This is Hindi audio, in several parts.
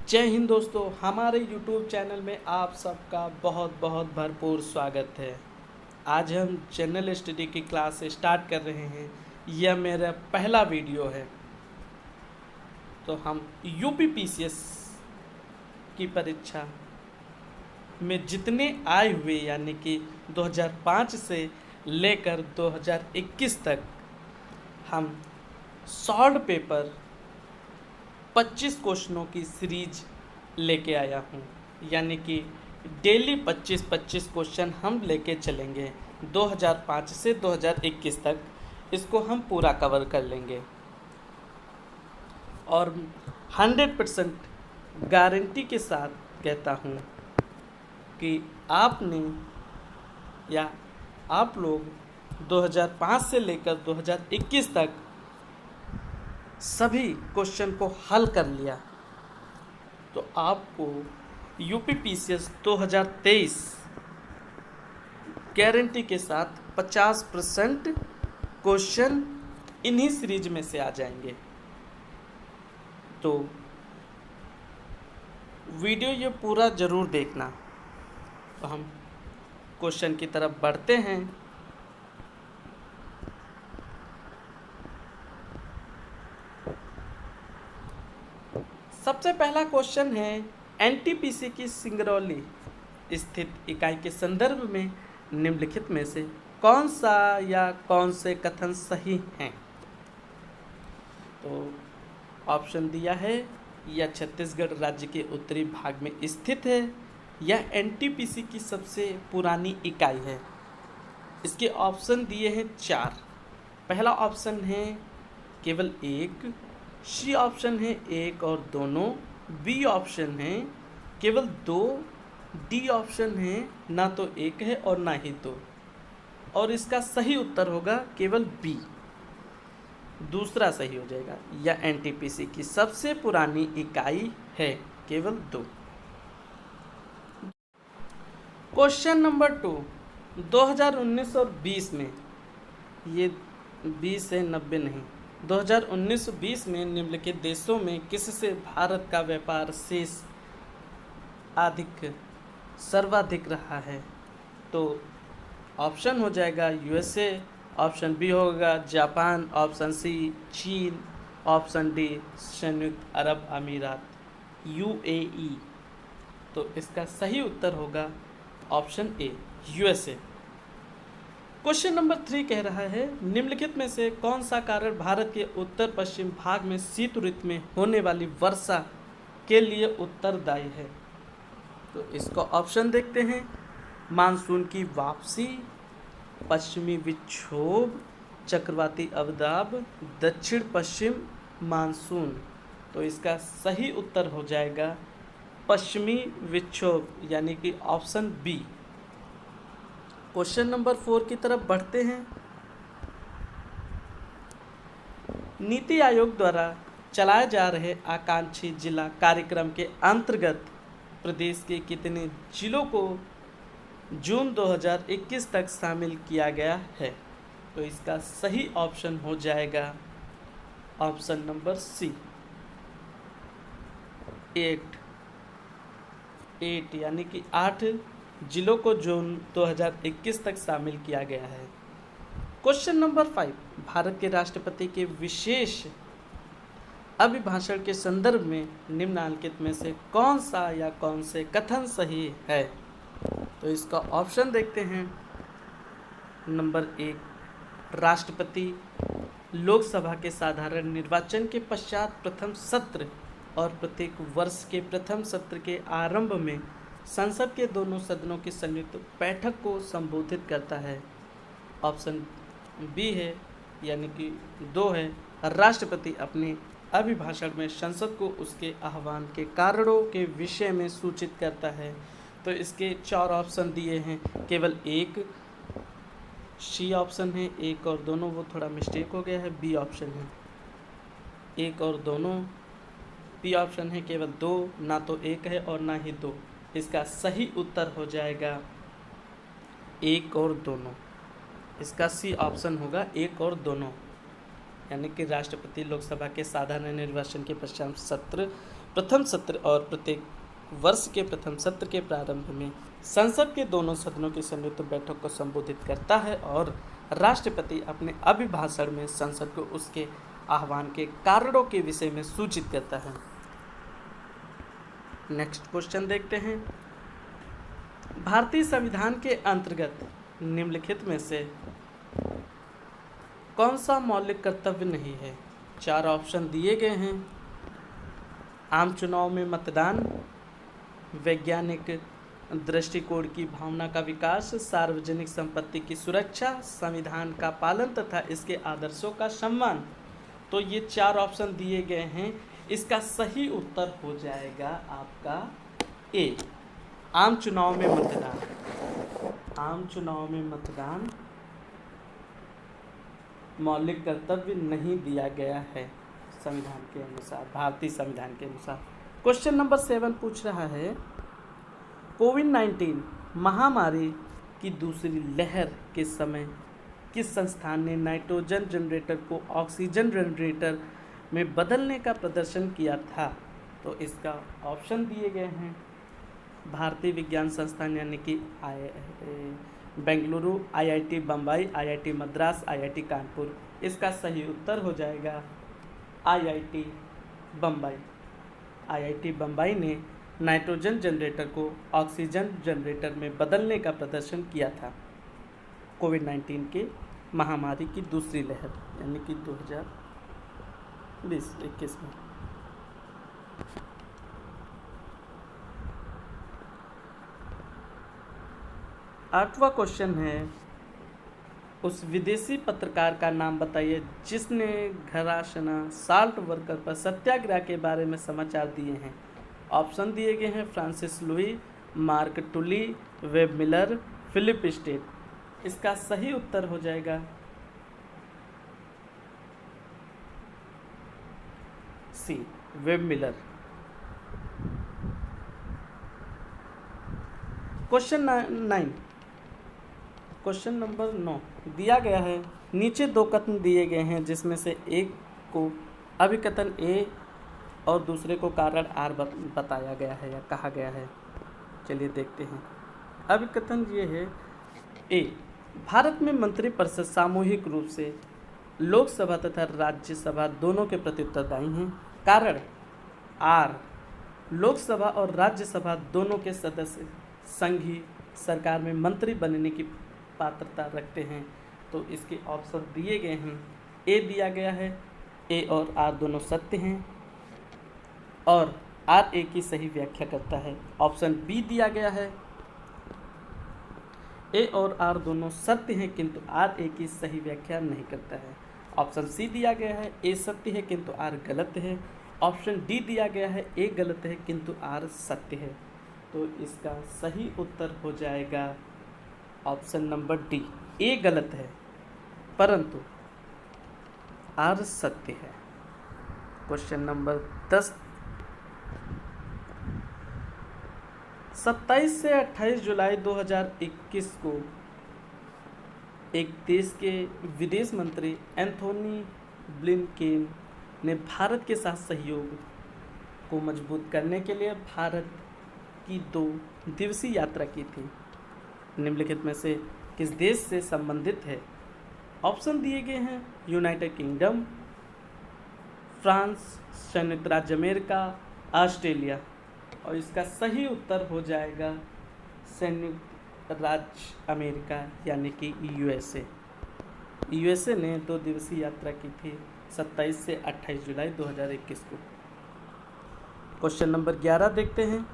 जय हिंद दोस्तों, हमारे YouTube चैनल में आप सबका बहुत बहुत भरपूर स्वागत है। आज हम जनरल स्टडी की क्लास स्टार्ट कर रहे हैं। यह मेरा पहला वीडियो है। तो हम UPPCS की परीक्षा में जितने आए हुए यानी कि 2005 से लेकर 2021 तक हम शॉर्ट पेपर 25 क्वेश्चनों की सीरीज लेके आया हूँ। यानी कि डेली 25-25 क्वेश्चन हम लेके चलेंगे 2005 से 2021 तक। इसको हम पूरा कवर कर लेंगे और 100% गारंटी के साथ कहता हूँ कि आपने या आप लोग 2005 से लेकर 2021 तक सभी क्वेश्चन को हल कर लिया तो आपको UPPCS 2023 गारंटी के साथ 50% क्वेश्चन इन्हीं सीरीज में से आ जाएंगे। तो वीडियो ये पूरा ज़रूर देखना। तो हम क्वेश्चन की तरफ बढ़ते हैं। सबसे पहला क्वेश्चन है, NTPC की सिंगरौली स्थित इकाई के संदर्भ में निम्नलिखित में से कौन सा या कौन से कथन सही हैं? तो ऑप्शन दिया है, यह छत्तीसगढ़ राज्य के उत्तरी भाग में स्थित है, यह NTPC की सबसे पुरानी इकाई है। इसके ऑप्शन दिए हैं 4। पहला ऑप्शन है केवल एक, सी ऑप्शन है एक और दोनों, बी ऑप्शन है केवल 2, डी ऑप्शन है ना तो एक है और ना ही दो। और इसका सही उत्तर होगा केवल बी, दूसरा सही हो जाएगा। यह NTPC की सबसे पुरानी इकाई है, केवल 2। क्वेश्चन नंबर 2, 2019 और 20 में, ये 20 है 90 नहीं, 2019-20 में निम्नलिखित देशों में किससे भारत का व्यापार शेष सर्वाधिक रहा है? तो ऑप्शन हो जाएगा USA, ऑप्शन बी होगा जापान, ऑप्शन सी चीन, ऑप्शन डी संयुक्त अरब अमीरात UAE। तो इसका सही उत्तर होगा option A USA। Question number 3 कह रहा है, निम्नलिखित में से कौन सा कारण भारत के उत्तर पश्चिम भाग में शीत ऋतु में होने वाली वर्षा के लिए उत्तरदायी है? तो इसका ऑप्शन देखते हैं, मानसून की वापसी, पश्चिमी विक्षोभ, चक्रवाती अवदाब, दक्षिण पश्चिम मानसून। तो इसका सही उत्तर हो जाएगा पश्चिमी विक्षोभ यानी कि ऑप्शन बी। क्वेश्चन नंबर 4 की तरफ बढ़ते हैं। नीति आयोग द्वारा चलाए जा रहे आकांक्षी जिला कार्यक्रम के अंतर्गत प्रदेश के कितने जिलों को जून 2021 तक शामिल किया गया है? तो इसका सही ऑप्शन हो जाएगा ऑप्शन नंबर सी 8 यानी कि 8 जिलों को जून 2021 तक शामिल किया गया है। क्वेश्चन नंबर 5, भारत के राष्ट्रपति के विशेष अभिभाषण के संदर्भ में निम्नलिखित में से कौन सा या कौन से कथन सही है? तो इसका ऑप्शन देखते हैं। नंबर 1, राष्ट्रपति लोकसभा के साधारण निर्वाचन के पश्चात प्रथम सत्र और प्रत्येक वर्ष के प्रथम सत्र के आरंभ में संसद के दोनों सदनों की संयुक्त बैठक को संबोधित करता है। ऑप्शन बी है यानी कि 2 है, राष्ट्रपति अपने अभिभाषण में संसद को उसके आह्वान के कारणों के विषय में सूचित करता है। तो इसके 4 ऑप्शन दिए हैं, केवल एक सी ऑप्शन है, एक और दोनों, वो थोड़ा मिस्टेक हो गया है, बी ऑप्शन है एक और दोनों, बी ऑप्शन है केवल 2, ना तो एक है और ना ही 2। इसका सही उत्तर हो जाएगा एक और दोनों। इसका सी ऑप्शन होगा एक और दोनों, यानी कि राष्ट्रपति लोकसभा के साधारण निर्वाचन के पश्चात सत्र प्रथम सत्र और प्रत्येक वर्ष के प्रथम सत्र के प्रारंभ में संसद के दोनों सदनों की संयुक्त बैठक को संबोधित करता है और राष्ट्रपति अपने अभिभाषण में संसद को उसके आह्वान के कारणों के विषय में सूचित करता है। नेक्स्ट क्वेश्चन देखते हैं। भारतीय संविधान के अंतर्गत निम्नलिखित में से कौन सा मौलिक कर्तव्य नहीं है? 4 ऑप्शन दिए गए हैं। आम चुनाव में मतदान, वैज्ञानिक दृष्टिकोण की भावना का विकास, सार्वजनिक संपत्ति की सुरक्षा, संविधान का पालन तथा इसके आदर्शों का सम्मान। तो ये 4 ऑप्शन दिए गए हैं। इसका सही उत्तर हो जाएगा आपका ए, आम चुनाव में मतदान। आम चुनाव में मतदान मौलिक कर्तव्य नहीं दिया गया है संविधान के अनुसार, भारतीय संविधान के अनुसार। क्वेश्चन नंबर 7 पूछ रहा है, कोविड-19 महामारी की दूसरी लहर के समय किस संस्थान ने नाइट्रोजन जनरेटर को ऑक्सीजन जनरेटर में बदलने का प्रदर्शन किया था? तो इसका ऑप्शन दिए गए हैं। भारतीय विज्ञान संस्थान यानी कि Bengaluru, IIT Bombay, IIT Madras, IIT Kanpur. इसका सही उत्तर हो जाएगा IIT बम्बई। IIT बम्बई ने नाइट्रोजन जनरेटर को ऑक्सीजन जनरेटर में बदलने का प्रदर्शन किया था कोविड-19 के महामारी की दूसरी लहर यानी कि 2020-21 में। आठवां क्वेश्चन है, उस विदेशी पत्रकार का नाम बताइए जिसने घराशना साल्ट वर्कर पर सत्याग्रह के बारे में समाचार दिए हैं। ऑप्शन दिए गए हैं Francis Louis, Mark Tully, Webb Miller, Philip State. इसका सही उत्तर हो जाएगा C, Webb Miller. Question number 9 दिया गया है, नीचे 2 कथन दिए गए हैं जिसमें से एक को अभिकथन ए और दूसरे को कारण आर बताया गया है या कहा गया है। चलिए देखते हैं। अभिकथन ये है, ए, भारत में मंत्रिपरिषद सामूहिक रूप से लोकसभा तथा राज्यसभा दोनों के प्रति उत्तरदायी हैं। कारण आर, लोकसभा और राज्यसभा दोनों के सदस्य संघीय सरकार में मंत्री बनने की पात्रता रखते हैं। तो इसके ऑप्शन दिए गए हैं। ए दिया गया है, ए और आर दोनों सत्य हैं और आर ए की सही व्याख्या करता है। ऑप्शन बी दिया गया है, ए और आर दोनों सत्य हैं किंतु आर ए की सही व्याख्या नहीं करता है। ऑप्शन सी दिया गया है, ए सत्य है किंतु आर गलत है। ऑप्शन डी दिया गया है, ए गलत है किंतु आर सत्य है। तो इसका सही उत्तर हो जाएगा ऑप्शन नंबर डी, ए गलत है परंतु आर सत्य है। क्वेश्चन नंबर 10, 27 से 28 जुलाई 2021 को एक देश के विदेश मंत्री एंथोनी ब्लिंकेन ने भारत के साथ सहयोग को मजबूत करने के लिए भारत की 2 दिवसीय यात्रा की थी। निम्नलिखित में से किस देश से संबंधित है? ऑप्शन दिए गए हैं, यूनाइटेड किंगडम, फ्रांस, संयुक्त राज्य अमेरिका, ऑस्ट्रेलिया। और इसका सही उत्तर हो जाएगा संयुक्त राज्य अमेरिका यानी कि USA। USA ने 2 दिवसीय यात्रा की थी 27 से 28 जुलाई 2021 को। क्वेश्चन नंबर 11 देखते हैं।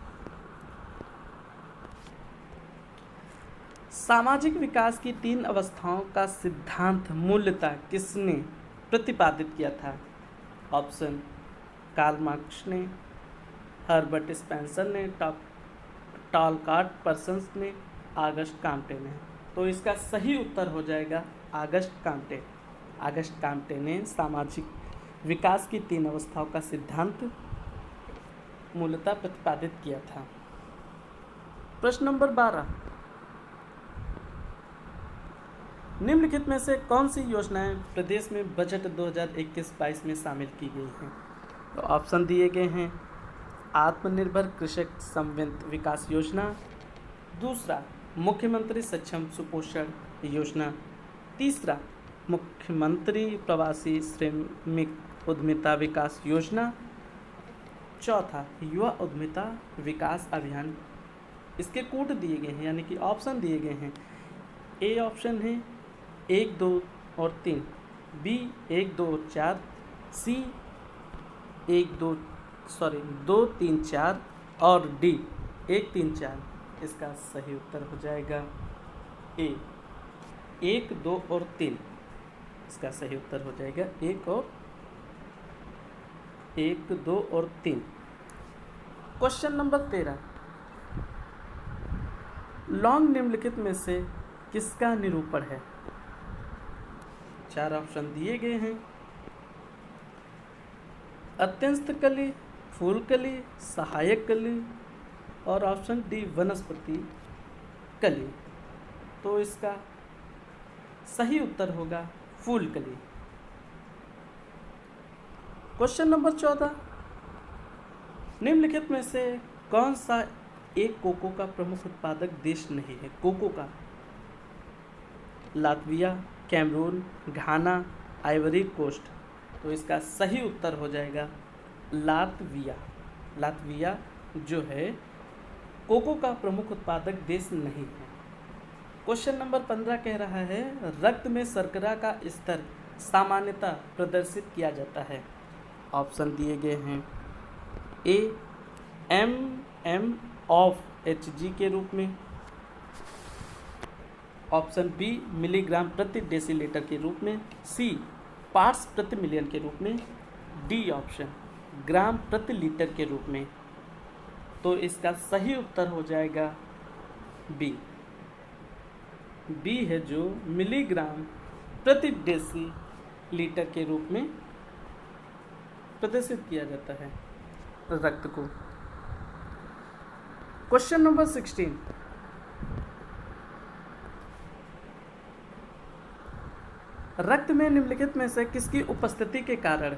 सामाजिक विकास की 3 अवस्थाओं का सिद्धांत मूलतः किसने प्रतिपादित किया था? ऑप्शन कार्ल मार्क्स ने, हर्बर्ट स्पेंसर ने, टॉलकाट पर्सन्स ने, ऑगस्ट काम्टे ने। तो इसका सही उत्तर हो जाएगा ऑगस्ट काम्टे। ऑगस्ट काम्टे ने सामाजिक विकास की 3 अवस्थाओं का सिद्धांत मूलतः प्रतिपादित किया था। प्रश्न नंबर 12, निम्नलिखित में से कौन सी योजनाएं प्रदेश में बजट 2021-22 में शामिल की गई हैं? तो ऑप्शन दिए गए हैं, आत्मनिर्भर कृषक समृद्धि विकास योजना। दूसरा, मुख्यमंत्री सक्षम सुपोषण योजना। तीसरा, मुख्यमंत्री प्रवासी श्रमिक उद्यमिता विकास योजना। चौथा, युवा उद्यमिता विकास अभियान। इसके कोड दिए गए हैं यानी कि ऑप्शन दिए गए हैं। ए ऑप्शन है 1, 2 और 3, बी 1, 2 और 4, सी 2, 3, 4 और डी 1, 3, 4। इसका सही उत्तर हो जाएगा ए 1, 2 और 3। इसका सही उत्तर हो जाएगा 1, 2 और 3। क्वेश्चन नंबर 13, लॉन्ग निम्नलिखित में से किसका निरूपण है? 4 ऑप्शन दिए गए हैं। अत्यंत कली, फूल कली, सहायक कली और ऑप्शन डी वनस्पति कली। तो इसका सही उत्तर होगा फूल कली। क्वेश्चन नंबर 14, निम्नलिखित में से कौन सा एक कोको का प्रमुख उत्पादक देश नहीं है? कोको का। लातविया, कैमरून, घाना, आइवरी कोस्ट। तो इसका सही उत्तर हो जाएगा लातविया। लातविया जो है कोको का प्रमुख उत्पादक देश नहीं है। क्वेश्चन नंबर 15 कह रहा है रक्त में शर्करा का स्तर सामान्यतः प्रदर्शित किया जाता है। ऑप्शन दिए गए हैं ए mm ऑफ Hg के रूप में, ऑप्शन बी मिलीग्राम प्रति डेसीलीटर के रूप में, सी पार्ट्स प्रति मिलियन के रूप में, डी ऑप्शन ग्राम प्रति लीटर के रूप में। तो इसका सही उत्तर हो जाएगा बी। बी है जो मिलीग्राम प्रति डेसी लीटर के रूप में प्रदर्शित किया जाता है रक्त को। क्वेश्चन नंबर 16, रक्त में निम्नलिखित में से किसकी उपस्थिति के कारण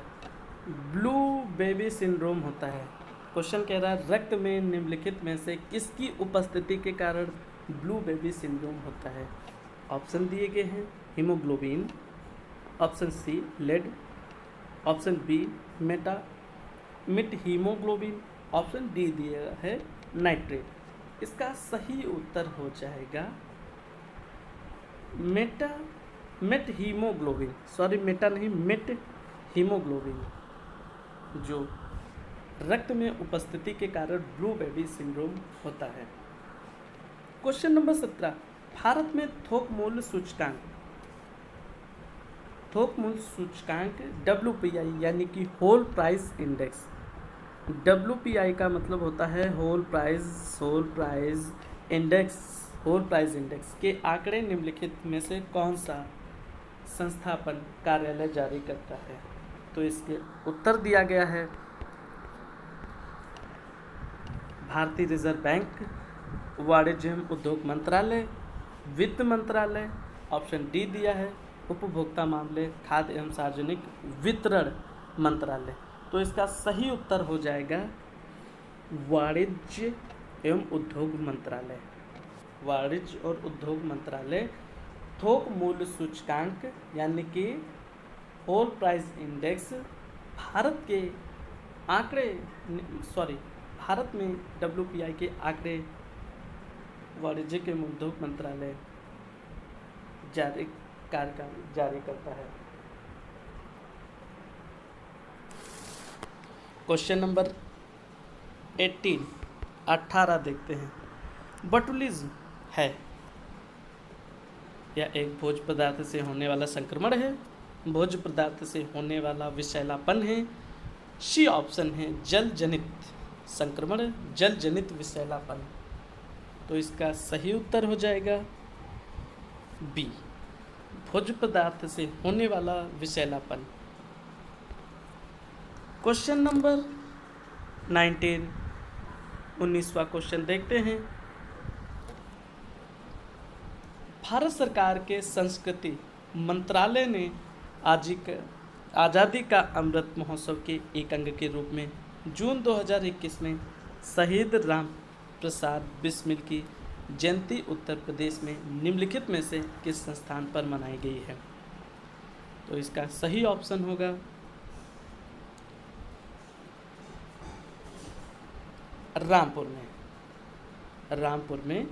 ब्लू बेबी सिंड्रोम होता है? क्वेश्चन कह रहा है रक्त में निम्नलिखित में से किसकी उपस्थिति के कारण ब्लू बेबी सिंड्रोम होता है? ऑप्शन दिए गए हैं haemoglobin, option C lead, option B methaemoglobin, option D दिया है नाइट्रेट। इसका सही उत्तर हो जाएगा मेट हीमोग्लोबिन, सॉरी मेटा नहीं, मेट हीमोग्लोबिन जो रक्त में उपस्थिति के कारण ब्लू बेबी सिंड्रोम होता है। क्वेश्चन नंबर 17, भारत में थोक मूल्य सूचकांक WPI यानी कि होल प्राइस इंडेक्स। WPI का मतलब होता है होल प्राइस इंडेक्स के आंकड़े निम्नलिखित में से कौन सा संस्थापन कार्यालय जारी करता है? तो इसके उत्तर दिया गया है भारतीय रिजर्व बैंक, वाणिज्य एवं उद्योग मंत्रालय, वित्त मंत्रालय, ऑप्शन डी दिया है उपभोक्ता मामले, खाद्य एवं सार्वजनिक वितरण मंत्रालय। तो इसका सही उत्तर हो जाएगा वाणिज्य एवं उद्योग मंत्रालय। वाणिज्य और उद्योग मंत्रालय थोक मूल्य सूचकांक यानी कि होल प्राइस इंडेक्स भारत में WPI के आंकड़े वाणिज्य एवं उद्योग मंत्रालय जारी करता है। क्वेश्चन नंबर 18 देखते हैं। बटुलिज्म है यह एक भोज्य पदार्थ से होने वाला संक्रमण है, भोज्य पदार्थ से होने वाला विषैलापन है। सी ऑप्शन है जल जनित संक्रमण, जल जनित विषैलापन। तो इसका सही उत्तर हो जाएगा बी, भोज्य पदार्थ से होने वाला विषैलापन। क्वेश्चन नंबर 19वां क्वेश्चन देखते हैं। भारत सरकार के संस्कृति मंत्रालय ने आज़ादी का अमृत महोत्सव के एक अंग के रूप में जून 2021 में शहीद राम प्रसाद बिस्मिल की जयंती उत्तर प्रदेश में निम्नलिखित में से किस संस्थान पर मनाई गई है? तो इसका सही ऑप्शन होगा रामपुर में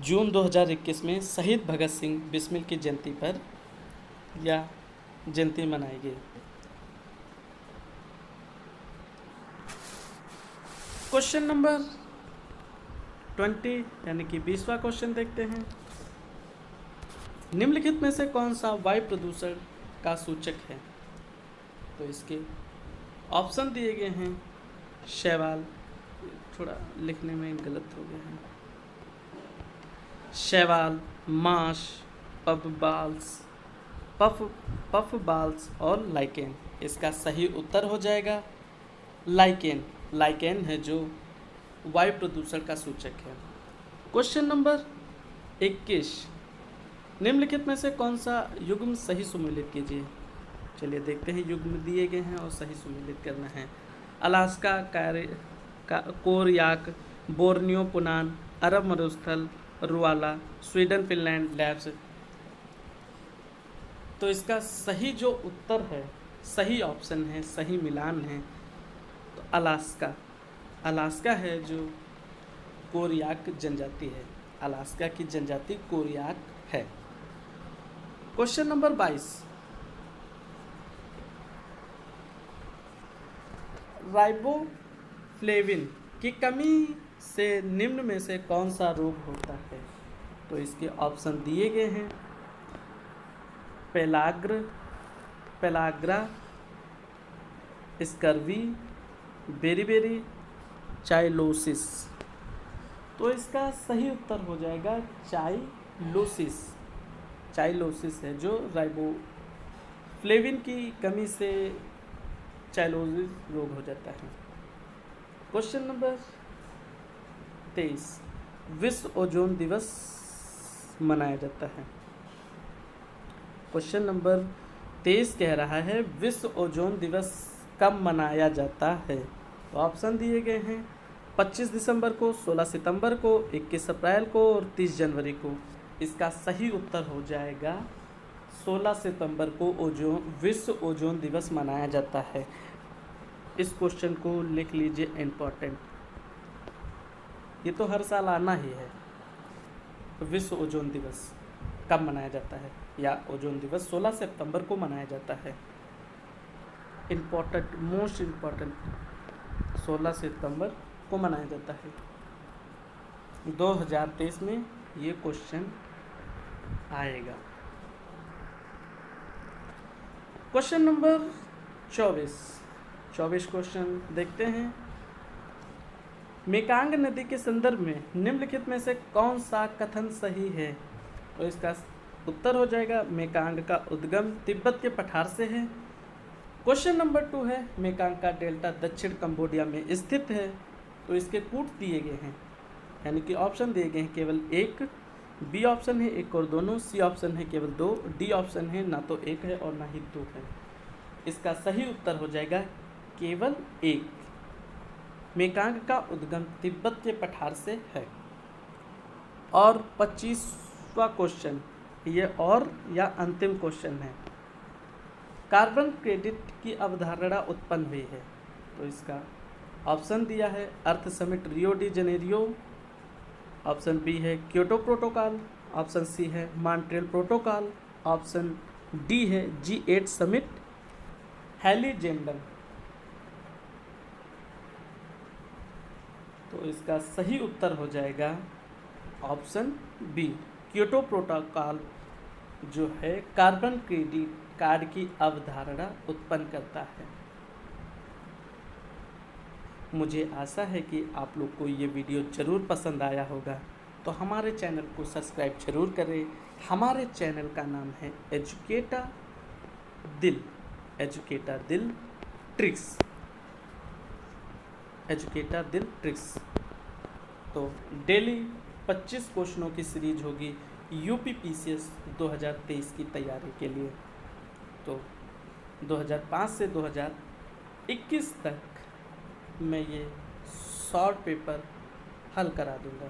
जून 2021 में शहीद भगत सिंह बिस्मिल की जयंती पर यह जयंती मनाई गई। क्वेश्चन नंबर 20 यानी कि 20वां क्वेश्चन देखते हैं। निम्नलिखित में से कौन सा वायु प्रदूषण का सूचक है? तो इसके ऑप्शन दिए गए हैं शैवाल, थोड़ा लिखने में गलत हो गया है, शैवाल, मांस, पफ बाल्स और लाइकेन। इसका सही उत्तर हो जाएगा लाइकेन। लाइकेन है जो वायु प्रदूषण का सूचक है। क्वेश्चन नंबर 21, निम्नलिखित में से कौन सा युग्म सही सुमेलित कीजिए। चलिए देखते हैं, युग्म दिए गए हैं और सही सुमेलित करना है। अलास्का, कोरियाक, बोर्नियो, पुनान, अरब मरुस्थल, रुवाला, स्वीडन, फिनलैंड, लैब्स। तो इसका सही जो उत्तर है, सही ऑप्शन है, सही मिलान है, तो अलास्का है जो कोरियाक जनजाति है। अलास्का की जनजाति कोरियाक है। क्वेश्चन नंबर 22, राइबोफ्लेविन की कमी से निम्न में से कौन सा रोग होता है? तो इसके ऑप्शन दिए गए हैं पेलाग्रा, स्कर्वी, बेरीबेरी, चाइलोसिस। तो इसका सही उत्तर हो जाएगा चाइलोसिस। चाइलोसिस है जो राइबोफ्लेविन की कमी से चाइलोसिस रोग हो जाता है। क्वेश्चन नंबर 23, विश्व ओजोन दिवस मनाया जाता है। क्वेश्चन नंबर 23 कह रहा है विश्व ओजोन दिवस कब मनाया जाता है? तो ऑप्शन दिए गए हैं 25 दिसंबर को, 16 सितंबर को, 21 अप्रैल को और 30 जनवरी को। इसका सही उत्तर हो जाएगा 16 सितंबर को विश्व ओजोन दिवस मनाया जाता है। इस क्वेश्चन को लिख लीजिए, इम्पोर्टेंट, ये तो हर साल आना ही है। विश्व ओजोन दिवस कब मनाया जाता है, या ओजोन दिवस 16 सितंबर को मनाया जाता है। इम्पोर्टेंट, मोस्ट इम्पोर्टेंट, 16 सितंबर को मनाया जाता है। 2023 में ये क्वेश्चन आएगा। क्वेश्चन नंबर 24 क्वेश्चन देखते हैं। मेकांग नदी के संदर्भ में निम्नलिखित में से कौन सा कथन सही है? तो इसका उत्तर हो जाएगा मेकांग का उद्गम तिब्बत के पठार से है। क्वेश्चन नंबर 2 है मेकांग का डेल्टा दक्षिण कंबोडिया में स्थित है। तो इसके कूट दिए गए हैं, यानी कि ऑप्शन दिए गए हैं केवल एक, बी ऑप्शन है एक और दोनों, सी ऑप्शन है केवल 2, डी ऑप्शन है ना तो एक है और ना ही 2 है। इसका सही उत्तर हो जाएगा केवल एक। मेकांग का उद्गम तिब्बत के पठार से है। और 25वां क्वेश्चन, ये और या अंतिम क्वेश्चन है। कार्बन क्रेडिट की अवधारणा उत्पन्न हुई है। तो इसका ऑप्शन दिया है Earth Summit Rio de Janeiro, option B है क्योटो प्रोटोकॉल, ऑप्शन सी है मॉन्ट्रियल प्रोटोकॉल, ऑप्शन डी है G8 समिट हेलीजेंडन। तो इसका सही उत्तर हो जाएगा ऑप्शन बी, क्योटो प्रोटोकॉल जो है कार्बन क्रेडिट कार्ड की अवधारणा उत्पन्न करता है। मुझे आशा है कि आप लोग को ये वीडियो ज़रूर पसंद आया होगा, तो हमारे चैनल को सब्सक्राइब जरूर करें। हमारे चैनल का नाम है एजुकेटा दिल ट्रिक्स। तो डेली 25 क्वेश्चनों की सीरीज होगी यूपीपीसीएस 2023 की तैयारी के लिए। तो 2005 से 2021 तक मैं ये शॉर्ट पेपर हल करा दूंगा।